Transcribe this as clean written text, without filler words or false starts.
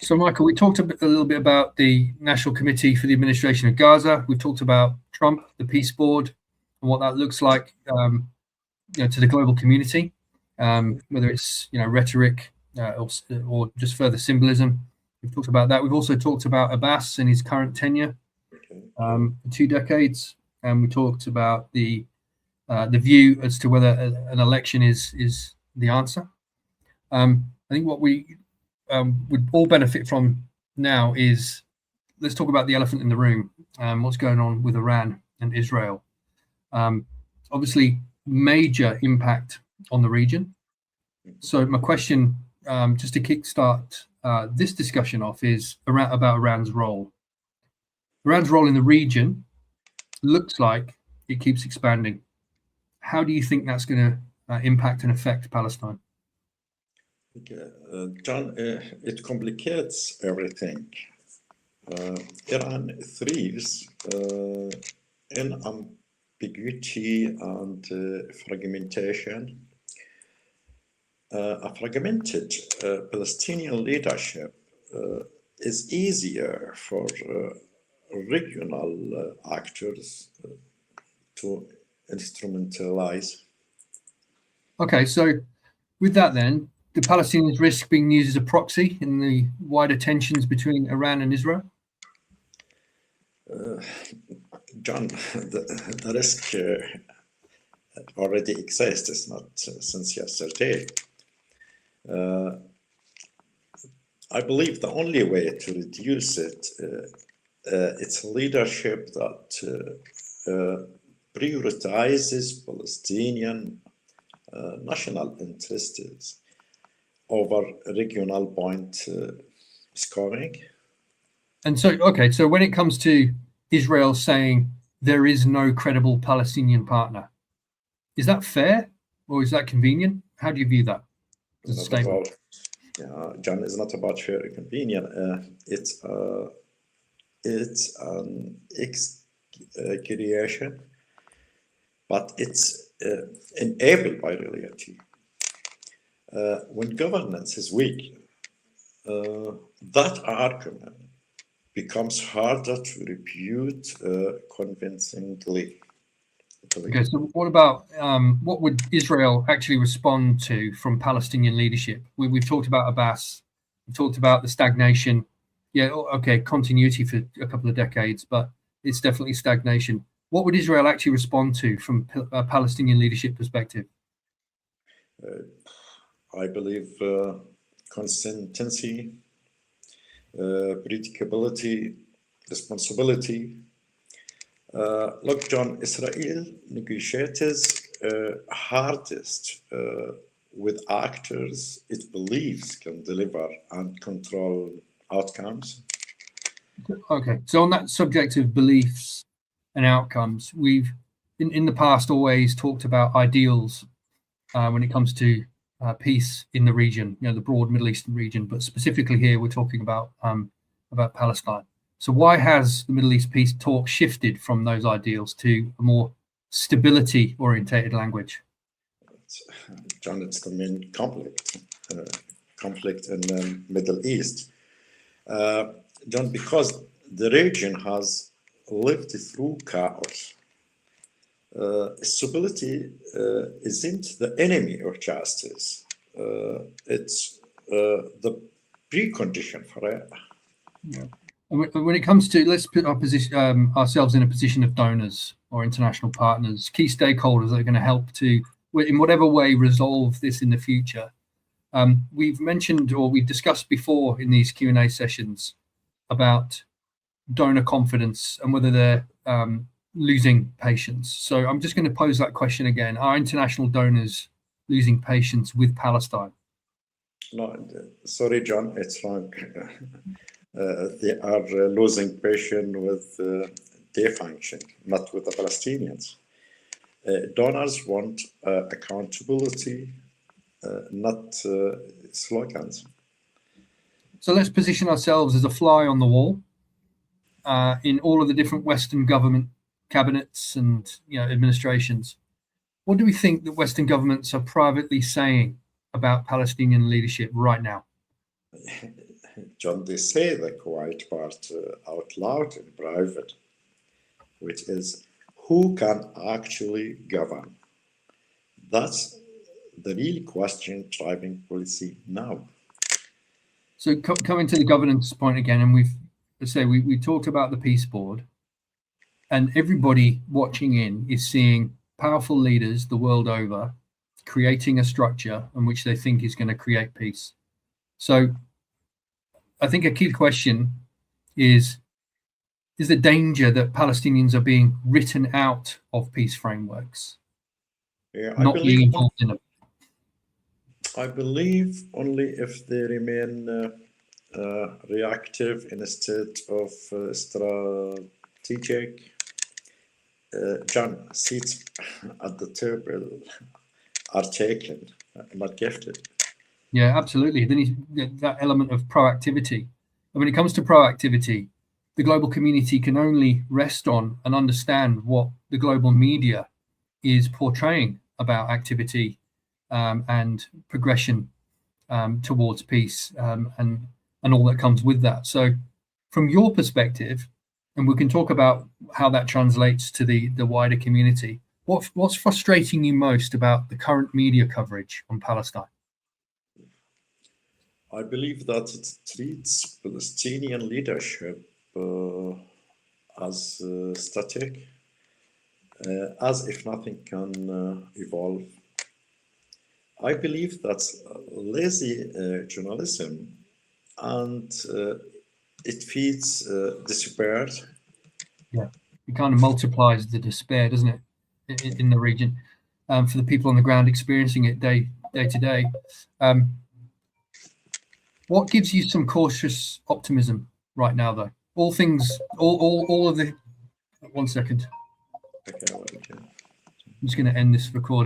So, Michael, we talked a little bit about the National Committee for the Administration of Gaza. We've talked about Trump, the Peace Board, and what that looks like, to the global community, whether it's rhetoric or just further symbolism. We've talked about that. We've also talked about Abbas and his current tenure, for 2 decades, and we talked about the view as to whether an election is the answer. I think what we would all benefit from now is, let's talk about the elephant in the room, what's going on with Iran and Israel. Obviously, major impact on the region. So my question, just to kickstart this discussion off, is about Iran's role. Iran's role in the region looks like it keeps expanding. How do you think that's going to impact and affect Palestine? John, it complicates everything. Iran thrives in ambiguity and fragmentation. A fragmented Palestinian leadership is easier for regional actors to instrumentalize. Okay, so with that then, do Palestinians risk being used as a proxy in the wider tensions between Iran and Israel? John, the risk already exists. It's not since yesterday. I believe the only way to reduce it, it's leadership that prioritizes Palestinian national interests over regional point scoring. And so, okay, so when it comes to Israel saying there is no credible Palestinian partner, is that fair or is that convenient? How do you view that as a statement? John, it's not about fair or convenient. It's an creation, but it's enabled by reality. When governance is weak, that argument becomes harder to refute convincingly. Okay, so what about what would Israel actually respond to from Palestinian leadership? We've talked about Abbas, we've talked about the stagnation. Yeah, okay, continuity for a couple of decades, but it's definitely stagnation. What would Israel actually respond to from a Palestinian leadership perspective? I believe consistency, predictability, responsibility. Look, John, Israel negotiates hardest with actors it believes can deliver and control outcomes. Okay, so on that subject of beliefs and outcomes, we've in the past always talked about ideals when it comes to peace in the region, the broad Middle Eastern region, but specifically here we're talking about Palestine. So why has the Middle East peace talk shifted from those ideals to a more stability-orientated language? John, it's the main conflict in the Middle East. John, because the region has lived through chaos. Stability isn't the enemy of justice. It's the precondition for it. Yeah. When it comes to, let's put our position, ourselves in a position of donors or international partners, key stakeholders that are going to help to, in whatever way, resolve this in the future. We've mentioned, or we've discussed before in these Q&A sessions about donor confidence and whether they're losing patience. So I'm just going to pose that question again. Are international donors losing patience with Palestine? No, sorry, John, it's wrong. They are losing patience with their function, not with the Palestinians. Donors want accountability, not slogans. So let's position ourselves as a fly on the wall in all of the different Western government cabinets and administrations. What do we think that Western governments are privately saying about Palestinian leadership right now? John, they say the quiet part out loud in private, which is who can actually govern? That's the real question driving policy now. So coming to the governance point again, and we talked about the peace board, and everybody watching in is seeing powerful leaders the world over creating a structure in which they think is going to create peace. So I think a key question is the danger that Palestinians are being written out of peace frameworks, not being involved in them? I believe only if they remain reactive instead of strategic. John, seats at the table are taken, not gifted. Yeah, absolutely. Then that element of proactivity. And when it comes to proactivity, the global community can only rest on and understand what the global media is portraying about activity and progression towards peace and all that comes with that. So from your perspective, and we can talk about how that translates to the wider community, what's frustrating you most about the current media coverage on Palestine? I believe that it treats Palestinian leadership as static, as if nothing can evolve. I believe that's lazy journalism, and it feeds despair. Yeah, it kind of multiplies the despair, doesn't it, in the region, for the people on the ground experiencing it day to day. What gives you some cautious optimism right now, though? All of the. 1 second. Okay. I'm just going to end this recording.